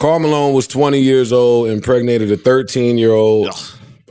Karl Malone was 20 years old, impregnated a 13-year-old,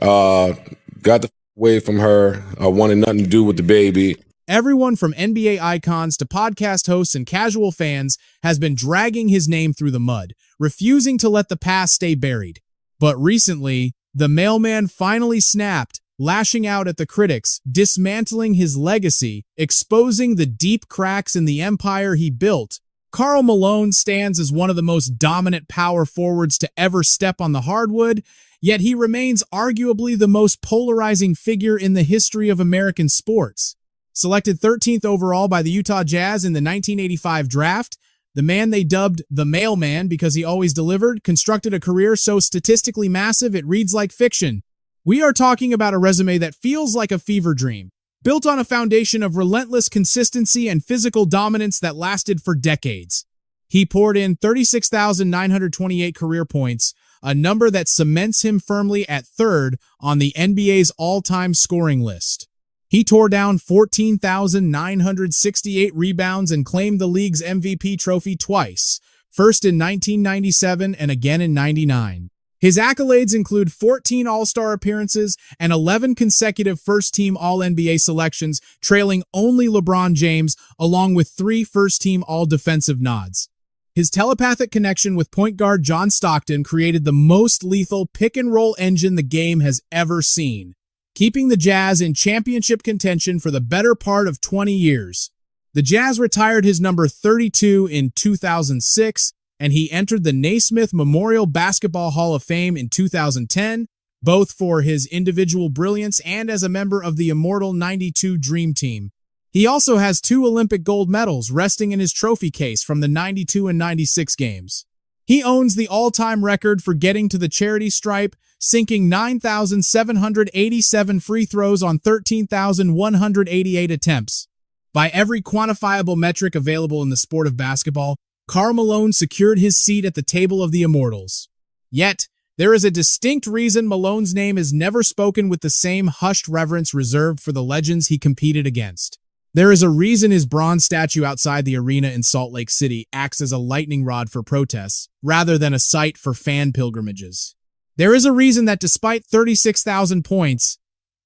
got the away from her, wanted nothing to do with the baby. Everyone from NBA icons to podcast hosts and casual fans has been dragging his name through the mud, refusing to let the past stay buried. But recently, the Mailman finally snapped, lashing out at the critics, dismantling his legacy, exposing the deep cracks in the empire he built. Karl Malone stands as one of the most dominant power forwards to ever step on the hardwood, yet he remains arguably the most polarizing figure in the history of American sports. Selected 13th overall by the Utah Jazz in the 1985 draft, the man they dubbed the Mailman because he always delivered, constructed a career so statistically massive it reads like fiction. We are talking about a resume that feels like a fever dream, built on a foundation of relentless consistency and physical dominance that lasted for decades. He poured in 36,928 career points, a number that cements him firmly at third on the NBA's all-time scoring list. He tore down 14,968 rebounds and claimed the league's MVP trophy twice, first in 1997 and again in '99. His accolades include 14 All-Star appearances and 11 consecutive first-team All-NBA selections, trailing only LeBron James, along with 3 first-team All-Defensive nods. His telepathic connection with point guard John Stockton created the most lethal pick-and-roll engine the game has ever seen, keeping the Jazz in championship contention for the better part of 20 years. The Jazz retired his number 32 in 2006, and he entered the Naismith Memorial Basketball Hall of Fame in 2010, both for his individual brilliance and as a member of the immortal '92 Dream Team. He also has 2 Olympic gold medals resting in his trophy case from the '92 and '96 games. He owns the all-time record for getting to the charity stripe, sinking 9,787 free throws on 13,188 attempts. By every quantifiable metric available in the sport of basketball, Karl Malone secured his seat at the table of the immortals. Yet, there is a distinct reason Malone's name is never spoken with the same hushed reverence reserved for the legends he competed against. There is a reason his bronze statue outside the arena in Salt Lake City acts as a lightning rod for protests, rather than a site for fan pilgrimages. There is a reason that despite 36,000 points,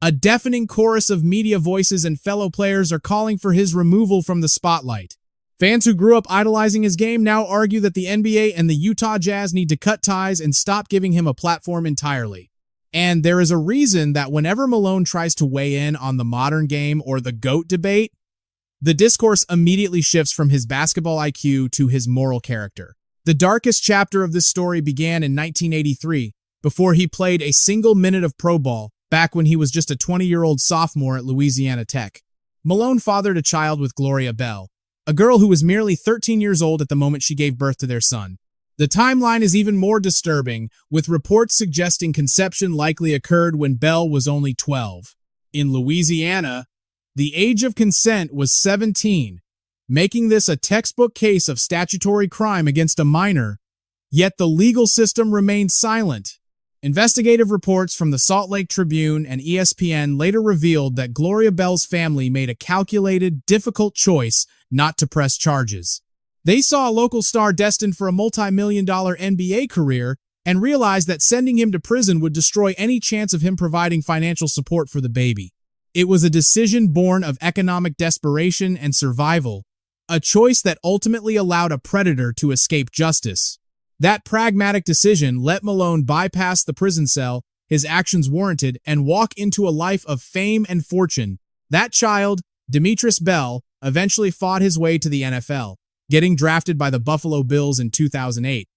a deafening chorus of media voices and fellow players are calling for his removal from the spotlight. Fans who grew up idolizing his game now argue that the NBA and the Utah Jazz need to cut ties and stop giving him a platform entirely. And there is a reason that whenever Malone tries to weigh in on the modern game or the GOAT debate, the discourse immediately shifts from his basketball IQ to his moral character. The darkest chapter of this story began in 1983, before he played a single minute of pro ball, back when he was just a 20-year-old sophomore at Louisiana Tech. Malone fathered a child with Gloria Bell, a girl who was merely 13 years old at the moment she gave birth to their son. The timeline is even more disturbing, with reports suggesting conception likely occurred when Bell was only 12. In Louisiana, the age of consent was 17, making this a textbook case of statutory crime against a minor, yet the legal system remained silent. Investigative reports from the Salt Lake Tribune and ESPN later revealed that Gloria Bell's family made a calculated, difficult choice not to press charges. They saw a local star destined for a multi-million-dollar NBA career and realized that sending him to prison would destroy any chance of him providing financial support for the baby. It was a decision born of economic desperation and survival, a choice that ultimately allowed a predator to escape justice. That pragmatic decision let Malone bypass the prison cell his actions warranted and walk into a life of fame and fortune. That child, Demetrius Bell, eventually fought his way to the NFL, getting drafted by the Buffalo Bills in 2008.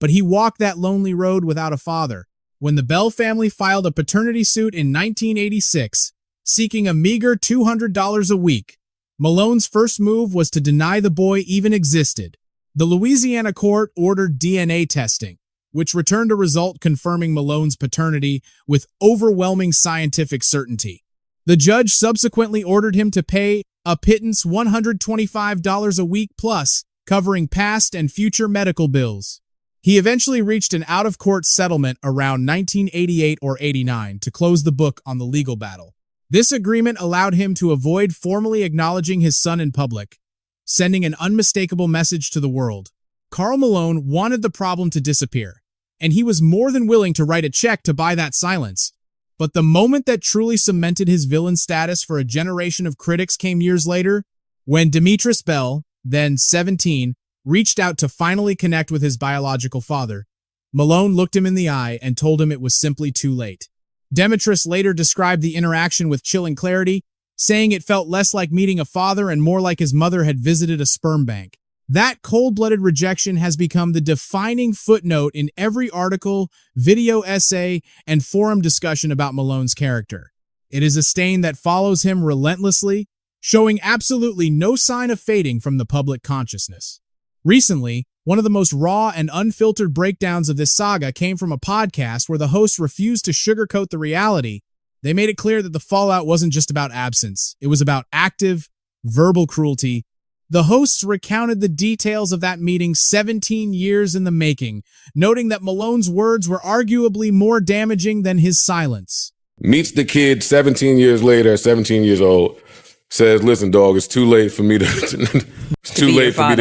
But he walked that lonely road without a father. When the Bell family filed a paternity suit in 1986, seeking a meager $200 a week, Malone's first move was to deny the boy even existed. The Louisiana court ordered DNA testing, which returned a result confirming Malone's paternity with overwhelming scientific certainty. The judge subsequently ordered him to pay a pittance $125 a week plus, covering past and future medical bills. He eventually reached an out-of-court settlement around 1988 or 89 to close the book on the legal battle. This agreement allowed him to avoid formally acknowledging his son in public, sending an unmistakable message to the world. Karl Malone wanted the problem to disappear, and he was more than willing to write a check to buy that silence. But the moment that truly cemented his villain status for a generation of critics came years later, when Demetris Bell, then 17, reached out to finally connect with his biological father. Malone looked him in the eye and told him it was simply too late. Demetris later described the interaction with chilling clarity, saying it felt less like meeting a father and more like his mother had visited a sperm bank. That cold-blooded rejection has become the defining footnote in every article, video essay, and forum discussion about Malone's character. It is a stain that follows him relentlessly, showing absolutely no sign of fading from the public consciousness. Recently, one of the most raw and unfiltered breakdowns of this saga came from a podcast where the host refused to sugarcoat the reality. They made it clear that the fallout wasn't just about absence. It was about active, verbal cruelty. The hosts recounted the details of that meeting 17 years in the making, noting that Malone's words were arguably more damaging than his silence. Meets the kid 17 years later, 17 years old, says, listen, dog, it's too late for me to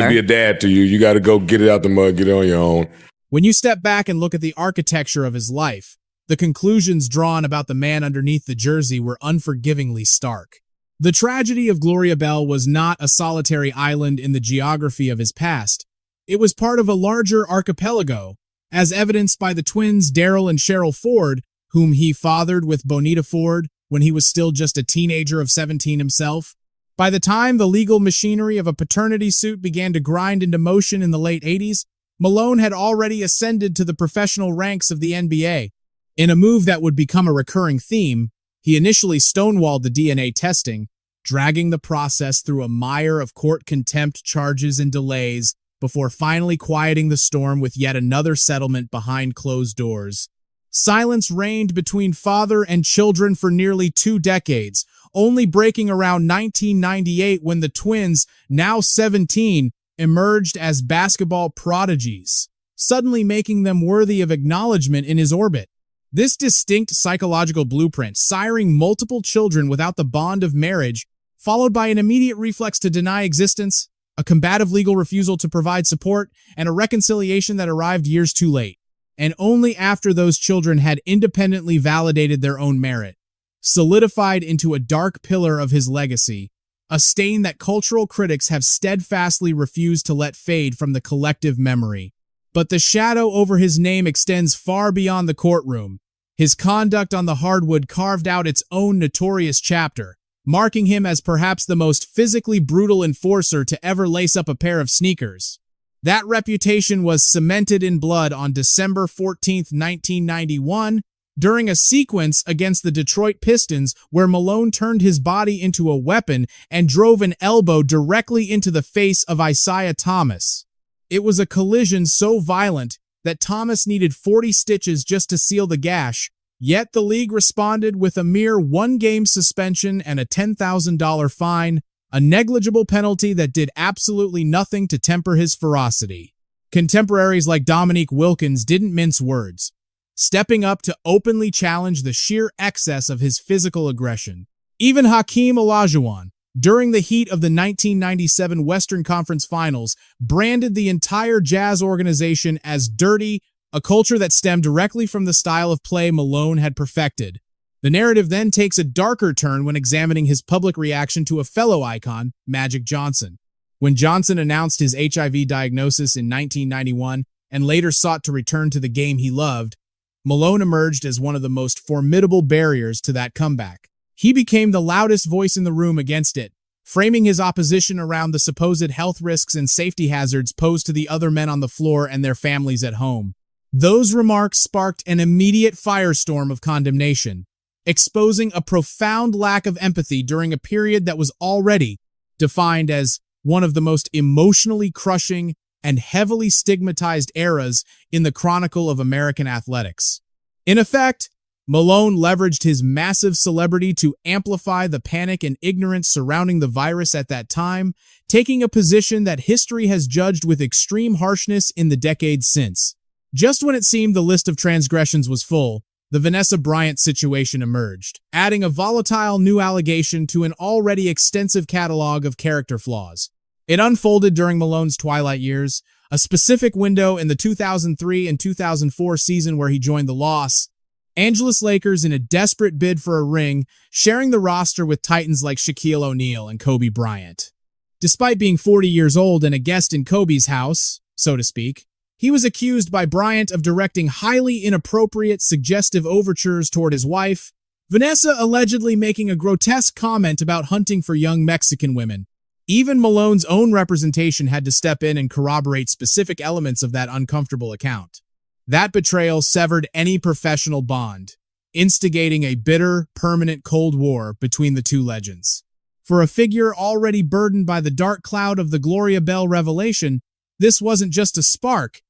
be a dad to you. You got to go get it out the mud, get it on your own. When you step back and look at the architecture of his life, the conclusions drawn about the man underneath the jersey were unforgivingly stark. The tragedy of Gloria Bell was not a solitary island in the geography of his past. It was part of a larger archipelago, as evidenced by the twins Daryl and Cheryl Ford, whom he fathered with Bonita Ford when he was still just a teenager of 17 himself. By the time the legal machinery of a paternity suit began to grind into motion in the late 80s, Malone had already ascended to the professional ranks of the NBA. In a move that would become a recurring theme, he initially stonewalled the DNA testing, dragging the process through a mire of court contempt charges and delays before finally quieting the storm with yet another settlement behind closed doors. Silence reigned between father and children for nearly 2 decades, only breaking around 1998 when the twins, now 17, emerged as basketball prodigies, suddenly making them worthy of acknowledgement in his orbit. This distinct psychological blueprint, siring multiple children without the bond of marriage, followed by an immediate reflex to deny existence, a combative legal refusal to provide support, and a reconciliation that arrived years too late, and only after those children had independently validated their own merit, solidified into a dark pillar of his legacy, a stain that cultural critics have steadfastly refused to let fade from the collective memory. But the shadow over his name extends far beyond the courtroom. His conduct on the hardwood carved out its own notorious chapter, marking him as perhaps the most physically brutal enforcer to ever lace up a pair of sneakers. That reputation was cemented in blood on December 14, 1991, during a sequence against the Detroit Pistons where Malone turned his body into a weapon and drove an elbow directly into the face of Isaiah Thomas. It was a collision so violent that Thomas needed 40 stitches just to seal the gash, yet the league responded with a mere 1-game suspension and a $10,000 fine, a negligible penalty that did absolutely nothing to temper his ferocity. Contemporaries like Dominique Wilkins didn't mince words, stepping up to openly challenge the sheer excess of his physical aggression. Even Hakeem Olajuwon, during the heat of the 1997 Western Conference Finals, branded the entire Jazz organization as dirty, a culture that stemmed directly from the style of play Malone had perfected. The narrative then takes a darker turn when examining his public reaction to a fellow icon, Magic Johnson. When Johnson announced his HIV diagnosis in 1991 and later sought to return to the game he loved, Malone emerged as one of the most formidable barriers to that comeback. He became the loudest voice in the room against it, framing his opposition around the supposed health risks and safety hazards posed to the other men on the floor and their families at home. Those remarks sparked an immediate firestorm of condemnation, exposing a profound lack of empathy during a period that was already defined as one of the most emotionally crushing and heavily stigmatized eras in the chronicle of American athletics. In effect, Malone leveraged his massive celebrity to amplify the panic and ignorance surrounding the virus at that time, taking a position that history has judged with extreme harshness in the decades since. Just when it seemed the list of transgressions was full, the Vanessa Bryant situation emerged, adding a volatile new allegation to an already extensive catalog of character flaws. It unfolded during Malone's twilight years, a specific window in the 2003 and 2004 season where he joined the Los Angeles Lakers in a desperate bid for a ring, sharing the roster with titans like Shaquille O'Neal and Kobe Bryant. Despite being 40 years old and a guest in Kobe's house, so to speak, he was accused by Bryant of directing highly inappropriate, suggestive overtures toward his wife, Vanessa, allegedly making a grotesque comment about hunting for young Mexican women. Even Malone's own representation had to step in and corroborate specific elements of that uncomfortable account. That betrayal severed any professional bond, instigating a bitter, permanent Cold War between the two legends. For a figure already burdened by the dark cloud of the Gloria Bell revelation, this wasn't just a spark.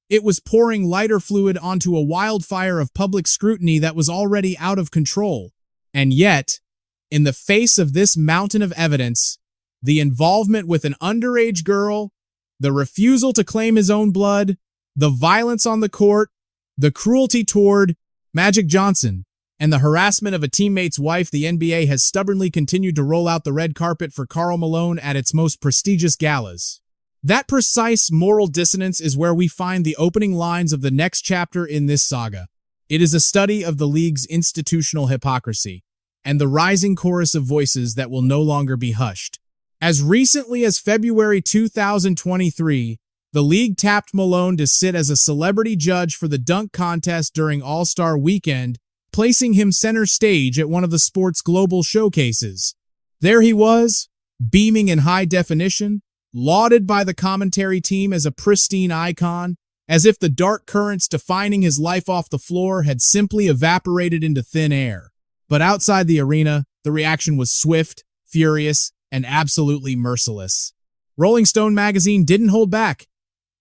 It was pouring lighter fluid onto a wildfire of public scrutiny that was already out of control. And yet, in the face of this mountain of evidence, the involvement with an underage girl, the refusal to claim his own blood, the violence on the court, the cruelty toward Magic Johnson, and the harassment of a teammate's wife, the NBA has stubbornly continued to roll out the red carpet for Karl Malone at its most prestigious galas. That precise moral dissonance is where we find the opening lines of the next chapter in this saga. It is a study of the league's institutional hypocrisy and the rising chorus of voices that will no longer be hushed. As recently as February 2023, the league tapped Malone to sit as a celebrity judge for the dunk contest during All-Star Weekend, placing him center stage at one of the sport's global showcases. There he was, beaming in high definition, lauded by the commentary team as a pristine icon, as if the dark currents defining his life off the floor had simply evaporated into thin air. But outside the arena, the reaction was swift, furious, and absolutely merciless. Rolling Stone magazine didn't hold back,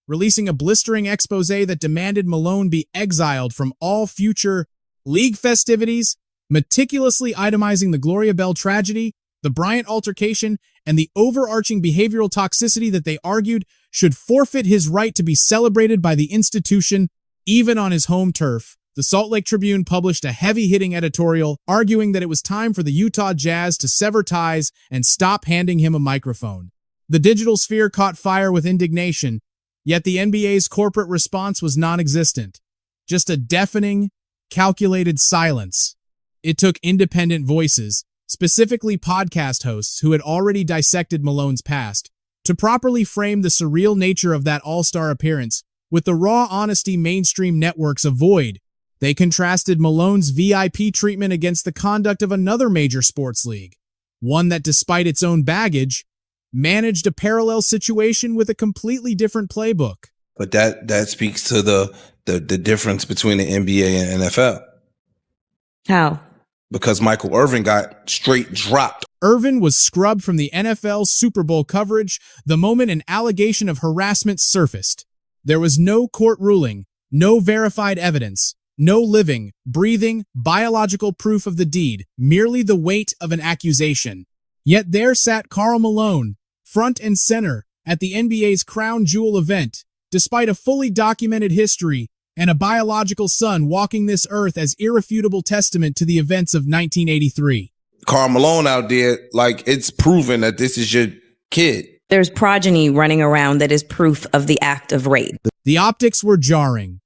releasing a blistering expose that demanded Malone be exiled from all future league festivities, meticulously itemizing the Gloria Bell tragedy, the Bryant altercation, and the overarching behavioral toxicity that they argued should forfeit his right to be celebrated by the institution, even on his home turf. The Salt Lake Tribune published a heavy-hitting editorial arguing that it was time for the Utah Jazz to sever ties and stop handing him a microphone. The digital sphere caught fire with indignation, yet the NBA's corporate response was non-existent. Just a deafening, calculated silence. It took independent voices, specifically podcast hosts who had already dissected Malone's past, to properly frame the surreal nature of that all-star appearance with the raw honesty mainstream networks avoid. They contrasted Malone's VIP treatment against the conduct of another major sports league, one that, despite its own baggage, managed a parallel situation with a completely different playbook. But that speaks to the difference between the NBA and NFL. How? Because Michael Irvin got straight dropped. Irvin was scrubbed from the NFL's Super Bowl coverage the moment an allegation of harassment surfaced. There was no court ruling, no verified evidence, no living, breathing, biological proof of the deed, merely the weight of an accusation. Yet there sat Karl Malone, front and center, at the NBA's crown jewel event, despite a fully documented history and a biological son walking this earth as irrefutable testament to the events of 1983. Karl Malone out there, like, it's proven that this is your kid. There's progeny running around that is proof of the act of rape. The optics were jarring,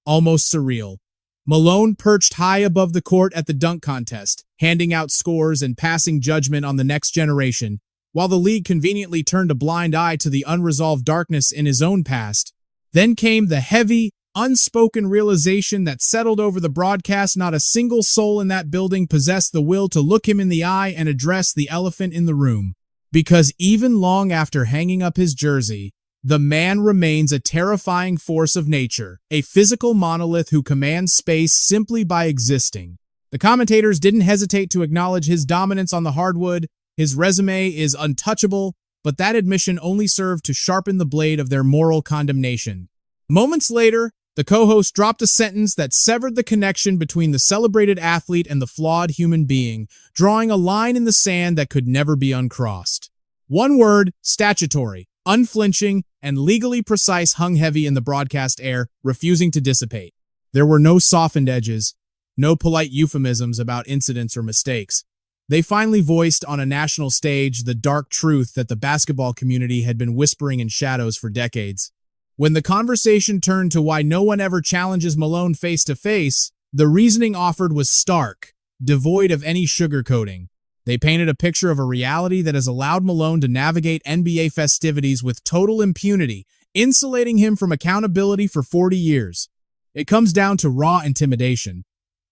almost surreal. Malone perched high above the court at the dunk contest, handing out scores and passing judgment on the next generation, while the league conveniently turned a blind eye to the unresolved darkness in his own past. Then came the heavy, unspoken realization that settled over the broadcast. Not a single soul in that building possessed the will to look him in the eye and address the elephant in the room. Because even long after hanging up his jersey, the man remains a terrifying force of nature, a physical monolith who commands space simply by existing. The commentators didn't hesitate to acknowledge his dominance on the hardwood. His resume is untouchable, but that admission only served to sharpen the blade of their moral condemnation. Moments later, the co-host dropped a sentence that severed the connection between the celebrated athlete and the flawed human being, drawing a line in the sand that could never be uncrossed. One word: statutory, unflinching, and legally precise hung heavy in the broadcast air, refusing to dissipate. There were no softened edges, no polite euphemisms about incidents or mistakes. They finally voiced on a national stage the dark truth that the basketball community had been whispering in shadows for decades. When the conversation turned to why no one ever challenges Malone face-to-face, the reasoning offered was stark, devoid of any sugarcoating. They painted a picture of a reality that has allowed Malone to navigate NBA festivities with total impunity, insulating him from accountability for 40 years. It comes down to raw intimidation.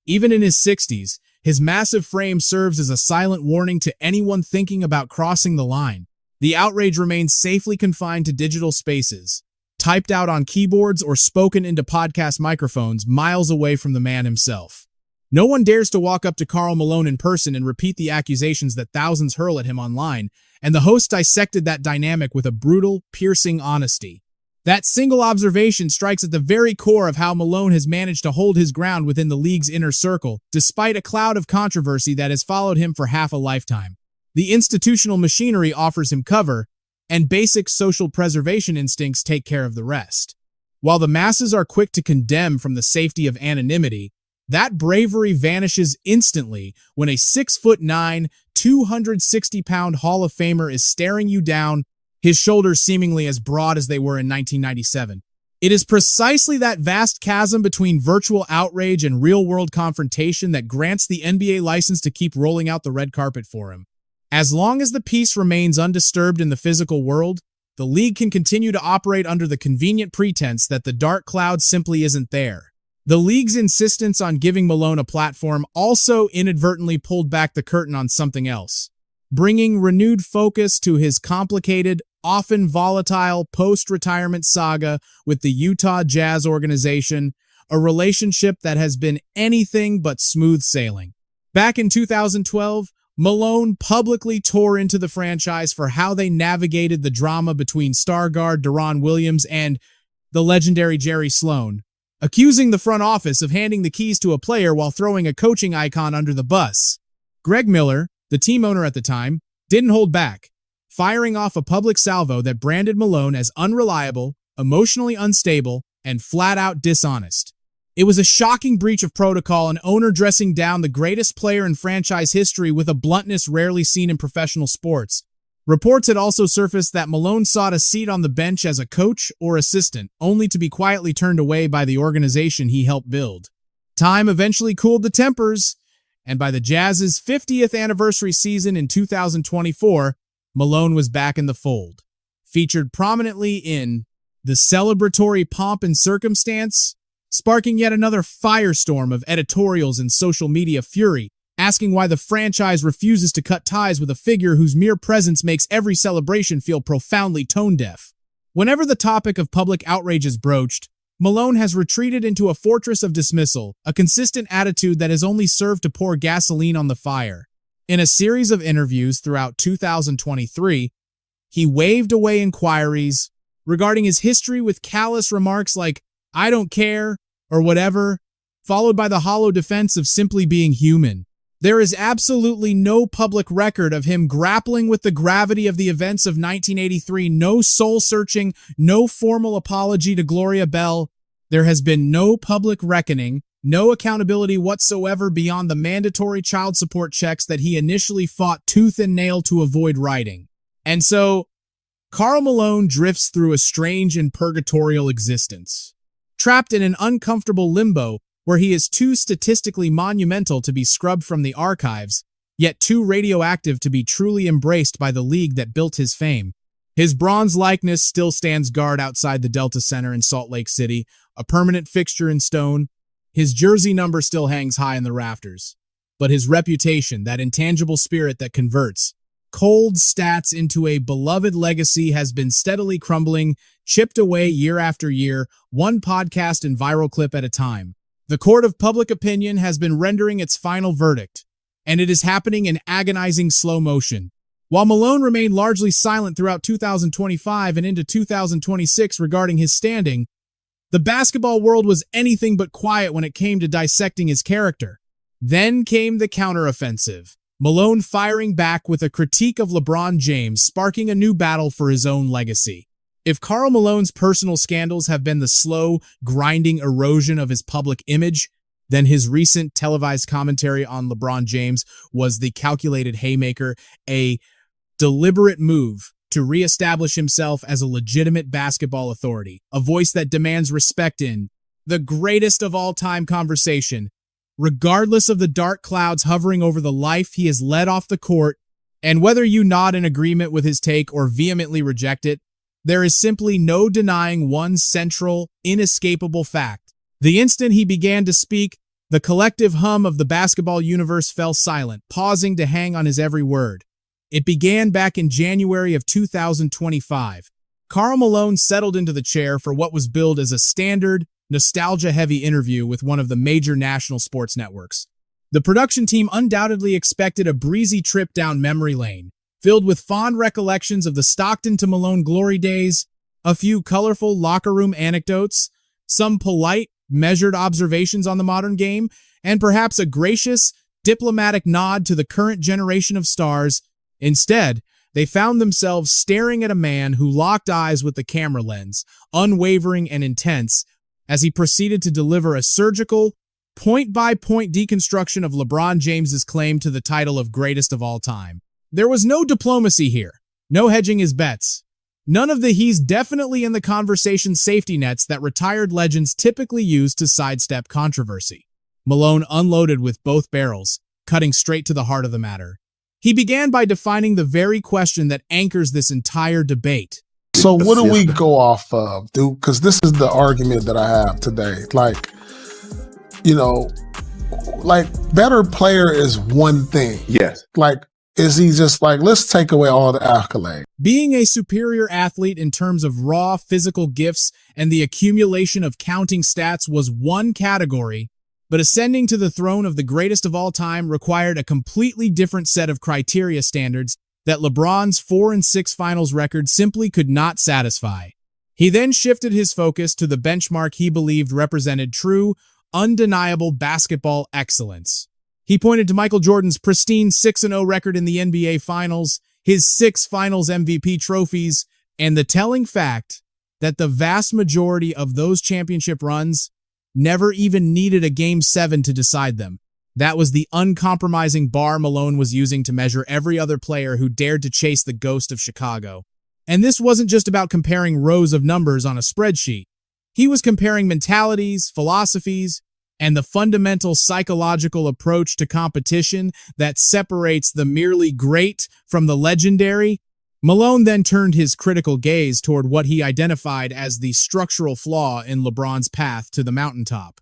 Even in his 60s, his massive frame serves as a silent warning to anyone thinking about crossing the line. The outrage remains safely confined to digital spaces, typed out on keyboards or spoken into podcast microphones miles away from the man himself. No one dares to walk up to Karl Malone in person and repeat the accusations that thousands hurl at him online, and the host dissected that dynamic with a brutal, piercing honesty. That single observation strikes at the very core of how Malone has managed to hold his ground within the league's inner circle, despite a cloud of controversy that has followed him for half a lifetime. The institutional machinery offers him cover, and basic social preservation instincts take care of the rest. While the masses are quick to condemn from the safety of anonymity, that bravery vanishes instantly when a 6'9", 260-pound Hall of Famer is staring you down, his shoulders seemingly as broad as they were in 1997. It is precisely that vast chasm between virtual outrage and real-world confrontation that grants the NBA license to keep rolling out the red carpet for him. As long as the peace remains undisturbed in the physical world, the league can continue to operate under the convenient pretense that the dark cloud simply isn't there. The league's insistence on giving Malone a platform also inadvertently pulled back the curtain on something else, bringing renewed focus to his complicated, often volatile post-retirement saga with the Utah Jazz organization, a relationship that has been anything but smooth sailing. Back in 2012, Malone publicly tore into the franchise for how they navigated the drama between star guard Deron Williams and the legendary Jerry Sloan, accusing the front office of handing the keys to a player while throwing a coaching icon under the bus. Greg Miller, the team owner at the time, didn't hold back, firing off a public salvo that branded Malone as unreliable, emotionally unstable, and flat-out dishonest. It was a shocking breach of protocol, an owner dressing down the greatest player in franchise history with a bluntness rarely seen in professional sports. Reports had also surfaced that Malone sought a seat on the bench as a coach or assistant, only to be quietly turned away by the organization he helped build. Time eventually cooled the tempers, and by the Jazz's 50th anniversary season in 2024, Malone was back in the fold. Featured prominently in the celebratory pomp and circumstance, sparking yet another firestorm of editorials and social media fury, asking why the franchise refuses to cut ties with a figure whose mere presence makes every celebration feel profoundly tone-deaf. Whenever the topic of public outrage is broached, Malone has retreated into a fortress of dismissal, a consistent attitude that has only served to pour gasoline on the fire. In a series of interviews throughout 2023, he waved away inquiries regarding his history with callous remarks like, "I don't care," or whatever, followed by the hollow defense of simply being human. There is absolutely no public record of him grappling with the gravity of the events of 1983, no soul-searching, no formal apology to Gloria Bell. There has been no public reckoning, no accountability whatsoever beyond the mandatory child support checks that he initially fought tooth and nail to avoid writing. And so, Karl Malone drifts through a strange and purgatorial existence, trapped in an uncomfortable limbo where he is too statistically monumental to be scrubbed from the archives, yet too radioactive to be truly embraced by the league that built his fame. His bronze likeness still stands guard outside the Delta Center in Salt Lake City, a permanent fixture in stone. His jersey number still hangs high in the rafters. But his reputation, that intangible spirit that converts cold stats into a beloved legacy, has been steadily crumbling, chipped away year after year, one podcast and viral clip at a time. The court of public opinion has been rendering its final verdict, and it is happening in agonizing slow motion. While Malone remained largely silent throughout 2025 and into 2026 regarding his standing, the basketball world was anything but quiet when it came to dissecting his character. Then came the counteroffensive, Malone firing back with a critique of LeBron James, sparking a new battle for his own legacy. If Karl Malone's personal scandals have been the slow, grinding erosion of his public image, then his recent televised commentary on LeBron James was the calculated haymaker, a deliberate move to reestablish himself as a legitimate basketball authority, a voice that demands respect in the greatest of all time conversation, regardless of the dark clouds hovering over the life he has led off the court. And whether you nod in agreement with his take or vehemently reject it, there is simply no denying one central, inescapable fact. The instant he began to speak, the collective hum of the basketball universe fell silent, pausing to hang on his every word. It began back in January of 2025. Karl Malone settled into the chair for what was billed as a standard, nostalgia-heavy interview with one of the major national sports networks. The production team undoubtedly expected a breezy trip down memory lane, filled with fond recollections of the Stockton to Malone glory days, a few colorful locker room anecdotes, some polite, measured observations on the modern game, and perhaps a gracious, diplomatic nod to the current generation of stars. Instead, they found themselves staring at a man who locked eyes with the camera lens, unwavering and intense, as he proceeded to deliver a surgical, point-by-point deconstruction of LeBron James's claim to the title of greatest of all time. There was no diplomacy here, no hedging his bets. None of the he's definitely in the conversation safety nets that retired legends typically use to sidestep controversy. Malone unloaded with both barrels, cutting straight to the heart of the matter. He began by defining the very question that anchors this entire debate. So what do we go off of, dude? Because this is the argument that I have today. Like, better player is one thing. Yes. Like, is he just like, let's take away all the accolades? Being a superior athlete in terms of raw physical gifts and the accumulation of counting stats was one category, but ascending to the throne of the greatest of all time required a completely different set of criteria standards that LeBron's 4-6 finals record simply could not satisfy. He then shifted his focus to the benchmark he believed represented true, undeniable basketball excellence. He pointed to Michael Jordan's pristine 6-0 record in the NBA Finals, his 6 Finals MVP trophies, and the telling fact that the vast majority of those championship runs never even needed a Game 7 to decide them. That was the uncompromising bar Malone was using to measure every other player who dared to chase the ghost of Chicago. And this wasn't just about comparing rows of numbers on a spreadsheet. He was comparing mentalities, philosophies, and the fundamental psychological approach to competition that separates the merely great from the legendary. Malone then turned his critical gaze toward what he identified as the structural flaw in LeBron's path to the mountaintop: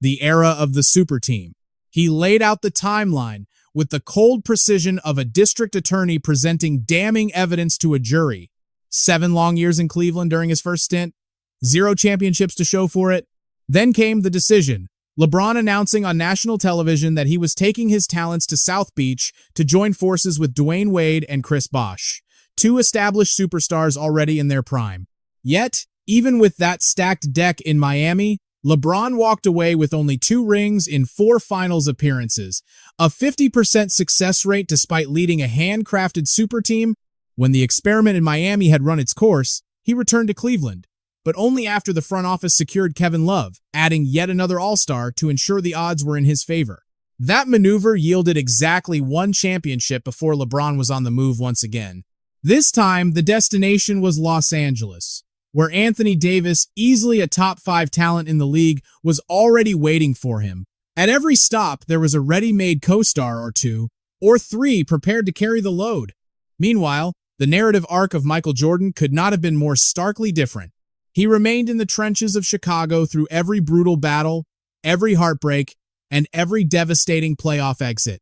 the era of the super team. He laid out the timeline with the cold precision of a district attorney presenting damning evidence to a jury. 7 long years in Cleveland during his first stint, 0 championships to show for it. Then came the decision, LeBron announcing on national television that he was taking his talents to South Beach to join forces with Dwayne Wade and Chris Bosh, 2 established superstars already in their prime. Yet, even with that stacked deck in Miami, LeBron walked away with only 2 rings in 4 finals appearances, a 50% success rate despite leading a handcrafted super team. When the experiment in Miami had run its course, he returned to Cleveland, but only after the front office secured Kevin Love, adding yet another all-star to ensure the odds were in his favor. That maneuver yielded exactly 1 championship before LeBron was on the move once again. This time, the destination was Los Angeles, where Anthony Davis, easily a top 5 talent in the league, was already waiting for him. At every stop, there was a ready-made co-star or 2, or 3 prepared to carry the load. Meanwhile, the narrative arc of Michael Jordan could not have been more starkly different. He remained in the trenches of Chicago through every brutal battle, every heartbreak, and every devastating playoff exit.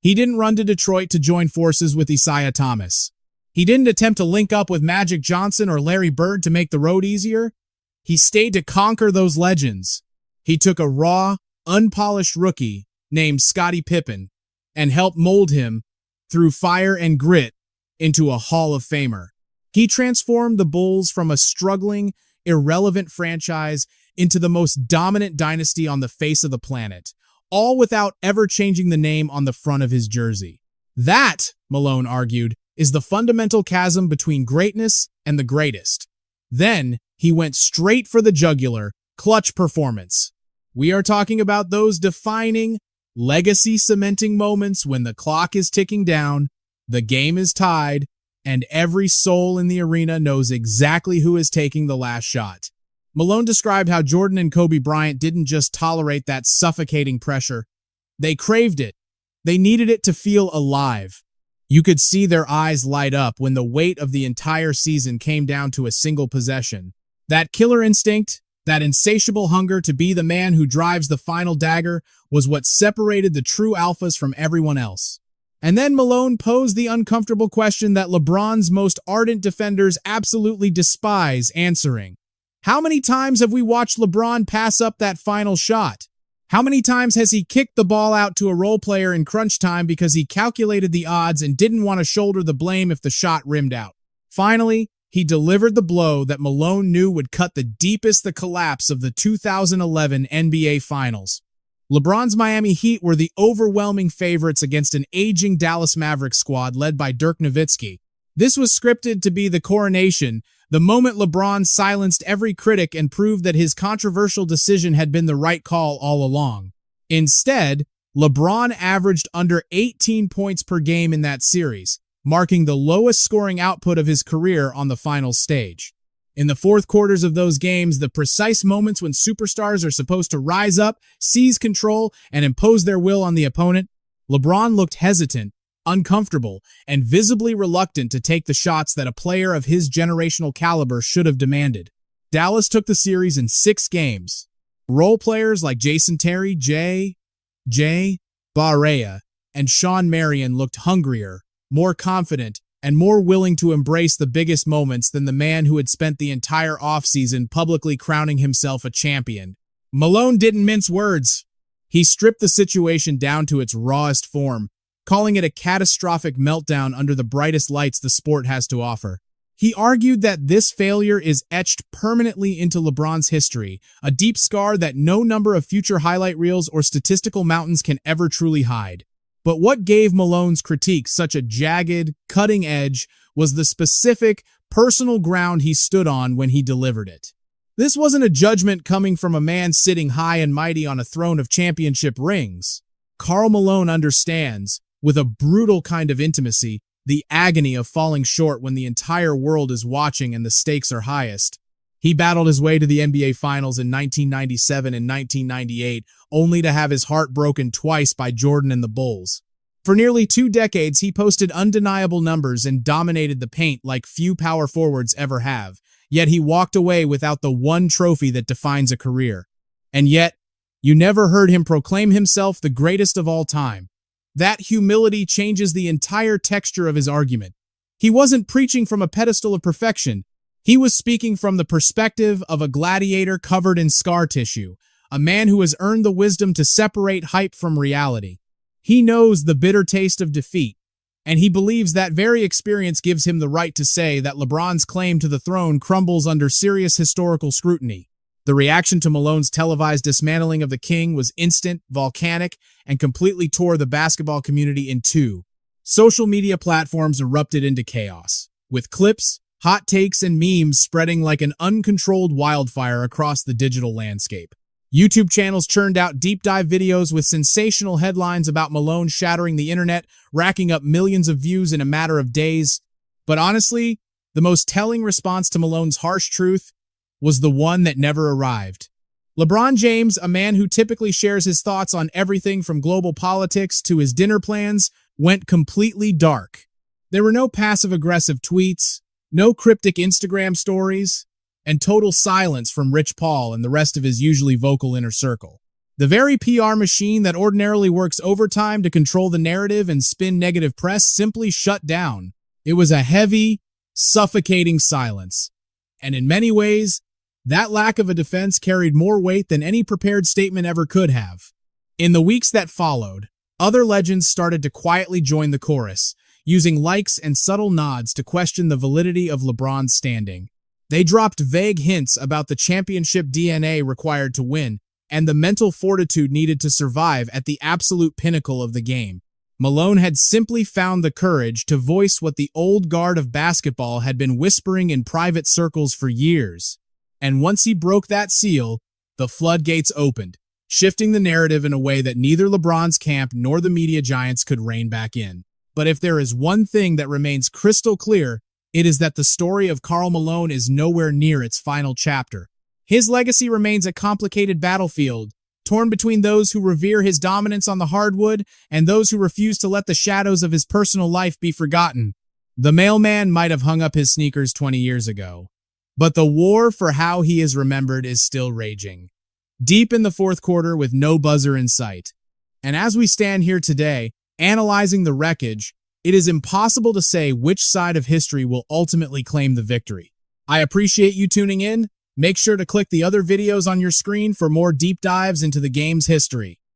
He didn't run to Detroit to join forces with Isaiah Thomas. He didn't attempt to link up with Magic Johnson or Larry Bird to make the road easier. He stayed to conquer those legends. He took a raw, unpolished rookie named Scottie Pippen and helped mold him through fire and grit into a Hall of Famer. He transformed the Bulls from a struggling, irrelevant franchise into the most dominant dynasty on the face of the planet, all without ever changing the name on the front of his jersey. That, Malone argued, is the fundamental chasm between greatness and the greatest. Then, he went straight for the jugular, clutch performance. We are talking about those defining, legacy-cementing moments when the clock is ticking down, the game is tied, and every soul in the arena knows exactly who is taking the last shot. Malone described how Jordan and Kobe Bryant didn't just tolerate that suffocating pressure. They craved it. They needed it to feel alive. You could see their eyes light up when the weight of the entire season came down to a single possession. That killer instinct, that insatiable hunger to be the man who drives the final dagger, was what separated the true alphas from everyone else. And then Malone posed the uncomfortable question that LeBron's most ardent defenders absolutely despise answering. How many times have we watched LeBron pass up that final shot? How many times has he kicked the ball out to a role player in crunch time because he calculated the odds and didn't want to shoulder the blame if the shot rimmed out? Finally, he delivered the blow that Malone knew would cut the collapse of the 2011 NBA Finals. LeBron's Miami Heat were the overwhelming favorites against an aging Dallas Mavericks squad led by Dirk Nowitzki. This was scripted to be the coronation, the moment LeBron silenced every critic and proved that his controversial decision had been the right call all along. Instead, LeBron averaged under 18 points per game in that series, marking the lowest scoring output of his career on the final stage. In the fourth quarters of those games, the precise moments when superstars are supposed to rise up, seize control, and impose their will on the opponent, LeBron looked hesitant, uncomfortable, and visibly reluctant to take the shots that a player of his generational caliber should have demanded. Dallas took the series in 6 games. Role players like Jason Terry, Jay Barea, and Sean Marion looked hungrier, more confident, and more willing to embrace the biggest moments than the man who had spent the entire offseason publicly crowning himself a champion. Malone didn't mince words. He stripped the situation down to its rawest form, calling it a catastrophic meltdown under the brightest lights the sport has to offer. He argued that this failure is etched permanently into LeBron's history, a deep scar that no number of future highlight reels or statistical mountains can ever truly hide. But what gave Malone's critique such a jagged, cutting edge was the specific, personal ground he stood on when he delivered it. This wasn't a judgment coming from a man sitting high and mighty on a throne of championship rings. Karl Malone understands, with a brutal kind of intimacy, the agony of falling short when the entire world is watching and the stakes are highest. He battled his way to the NBA Finals in 1997 and 1998, only to have his heart broken twice by Jordan and the Bulls. For nearly 2 decades, he posted undeniable numbers and dominated the paint like few power forwards ever have, yet he walked away without the one trophy that defines a career. And yet, you never heard him proclaim himself the greatest of all time. That humility changes the entire texture of his argument. He wasn't preaching from a pedestal of perfection. He was speaking from the perspective of a gladiator covered in scar tissue, a man who has earned the wisdom to separate hype from reality. He knows the bitter taste of defeat, and he believes that very experience gives him the right to say that LeBron's claim to the throne crumbles under serious historical scrutiny. The reaction to Malone's televised dismantling of the king was instant, volcanic, and completely tore the basketball community in two. Social media platforms erupted into chaos, with clips, hot takes, and memes spreading like an uncontrolled wildfire across the digital landscape. YouTube channels churned out deep dive videos with sensational headlines about Malone shattering the internet, racking up millions of views in a matter of days. But honestly, the most telling response to Malone's harsh truth was the one that never arrived. LeBron James, a man who typically shares his thoughts on everything from global politics to his dinner plans, went completely dark. There were no passive-aggressive tweets, no cryptic Instagram stories, and total silence from Rich Paul and the rest of his usually vocal inner circle. The very PR machine that ordinarily works overtime to control the narrative and spin negative press simply shut down. It was a heavy, suffocating silence. And in many ways, that lack of a defense carried more weight than any prepared statement ever could have. In the weeks that followed, other legends started to quietly join the chorus, using likes and subtle nods to question the validity of LeBron's standing. They dropped vague hints about the championship DNA required to win and the mental fortitude needed to survive at the absolute pinnacle of the game. Malone had simply found the courage to voice what the old guard of basketball had been whispering in private circles for years. And once he broke that seal, the floodgates opened, shifting the narrative in a way that neither LeBron's camp nor the media giants could rein back in. But if there is one thing that remains crystal clear, it is that the story of Karl Malone is nowhere near its final chapter. His legacy remains a complicated battlefield, torn between those who revere his dominance on the hardwood and those who refuse to let the shadows of his personal life be forgotten. The mailman might have hung up his sneakers 20 years ago, but the war for how he is remembered is still raging. Deep in the fourth quarter with no buzzer in sight. And as we stand here today, analyzing the wreckage, it is impossible to say which side of history will ultimately claim the victory. I appreciate you tuning in. Make sure to click the other videos on your screen for more deep dives into the game's history.